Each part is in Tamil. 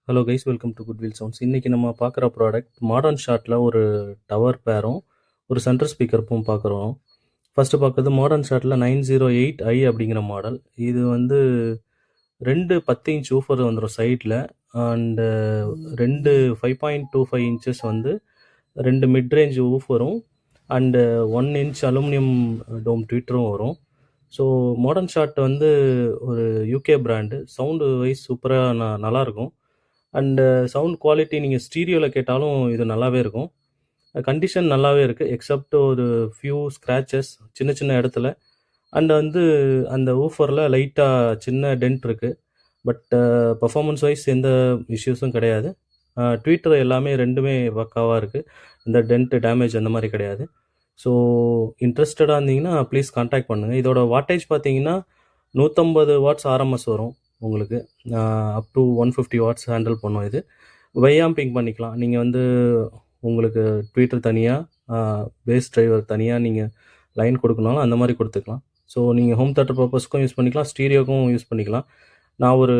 Hello guys, welcome to goodwill sounds. இன்றைக்கி நம்ம பார்க்குற ப்ராடக்ட் மாடர்ன் ஷார்ட்டில் ஒரு டவர் பேரும் ஒரு சென்டர் ஸ்பீக்கருக்கும் பார்க்குறோம். ஃபஸ்ட்டு பார்க்குறது மாடர்ன் ஷார்ட்டில் 908i அப்படிங்கிற மாடல். இது வந்து 2 10 இன்ச் ஊஃபர் வந்துடும் சைடில், அண்டு 2 5.25 இன்ச்சஸ் வந்து 2 மிட்ரேஞ்ச் ஊஃபரும் அண்டு 1 இன்ச் அலுமினியம் டோம் ட்விட்டரும் வரும். ஸோ மாடர்ன் ஷார்ட் வந்து ஒரு யூகே பிராண்டு. சவுண்டு வைஸ் சூப்பராக நல்லாயிருக்கும். அண்டு சவுண்ட் குவாலிட்டி நீங்கள் ஸ்டீரியோவில் கேட்டாலும் இது நல்லாவே இருக்கும். கண்டிஷன் நல்லாவே இருக்குது, எக்ஸப்ட் ஒரு ஃபியூ ஸ்க்ராச்சஸ் சின்ன சின்ன இடத்துல. அண்ட் வந்து அந்த ஊஃபரில் லைட்டாக சின்ன டென்ட் இருக்குது. பட் பர்ஃபார்மன்ஸ் வைஸ் எந்த இஷ்யூஸும் கிடையாது. ட்வீட்டர் எல்லாமே ரெண்டுமே பக்காவாக இருக்குது. இந்த டென்ட் டேமேஜ் அந்த மாதிரி கிடையாது. ஸோ இன்ட்ரெஸ்டடாக இருந்தீங்கன்னா ப்ளீஸ் கான்டாக்ட் பண்ணுங்கள். இதோட வாட்டேஜ் பார்த்தீங்கன்னா 150 வாட்ஸ் ஆர்எம்எஸ் வரும் உங்களுக்கு. அப் டு 150 வாட்ஸ் ஹேண்டில் பண்ணும். இது வையாம்பிங் பண்ணிக்கலாம். நீங்கள் வந்து உங்களுக்கு ட்வீட்டர் தனியாக, பேஸ் டிரைவர் தனியாக நீங்கள் லைன் கொடுக்கணும், அந்த மாதிரி கொடுத்துக்கலாம். ஸோ நீங்கள் ஹோம் தேட்டர் பர்பஸ்க்கும் யூஸ் பண்ணிக்கலாம், ஸ்டீரியோக்கும் யூஸ் பண்ணிக்கலாம். நான் ஒரு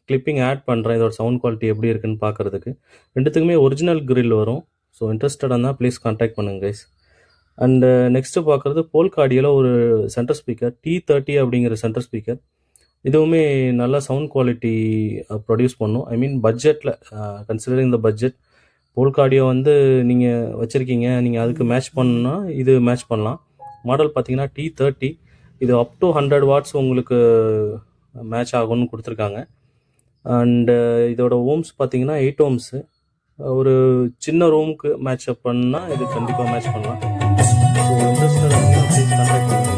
கிளிப்பிங் ஆட் பண்ணுறேன் இதோட சவுண்ட் குவாலிட்டி எப்படி இருக்குன்னு பார்க்குறதுக்கு. ரெண்டுத்துக்குமே ஒரிஜினல் கிரில் வரும். ஸோ இன்ட்ரெஸ்டடாக இருந்தால் ப்ளீஸ் கான்டாக்ட் பண்ணுங்கள் கைஸ். அண்டு நெக்ஸ்ட்டு பார்க்குறது போல்கா ஆடியோவில் ஒரு சென்டர் ஸ்பீக்கர், T30 அப்படிங்கிற சென்டர் ஸ்பீக்கர். இதுவுமே நல்ல சவுண்ட் குவாலிட்டி ப்ரொடியூஸ் பண்ணும். ஐ மீன் பட்ஜெட்டில், considering the budget, polka audio வந்து நீங்கள் வச்சுருக்கீங்க, நீங்கள் அதுக்கு மேட்ச் பண்ணணுன்னா இது மேட்ச் பண்ணலாம். மாடல் பார்த்தீங்கன்னா T30. இது அப் டு 100 வாட்ஸ் உங்களுக்கு மேட்ச் ஆகும்னு கொடுத்துருக்காங்க. அண்டு இதோட ஓம்ஸ் பார்த்தீங்கன்னா 8 ஓம்ஸு. ஒரு சின்ன ரூமுக்கு மேட்ச் அப் பண்ணால் இது கண்டிப்பாக மேட்ச் பண்ணலாம். ஸோ இன்ட்ரெஸ்ட் ப்ளீஸ் கான்டாக்ட் பண்ணுங்கள்.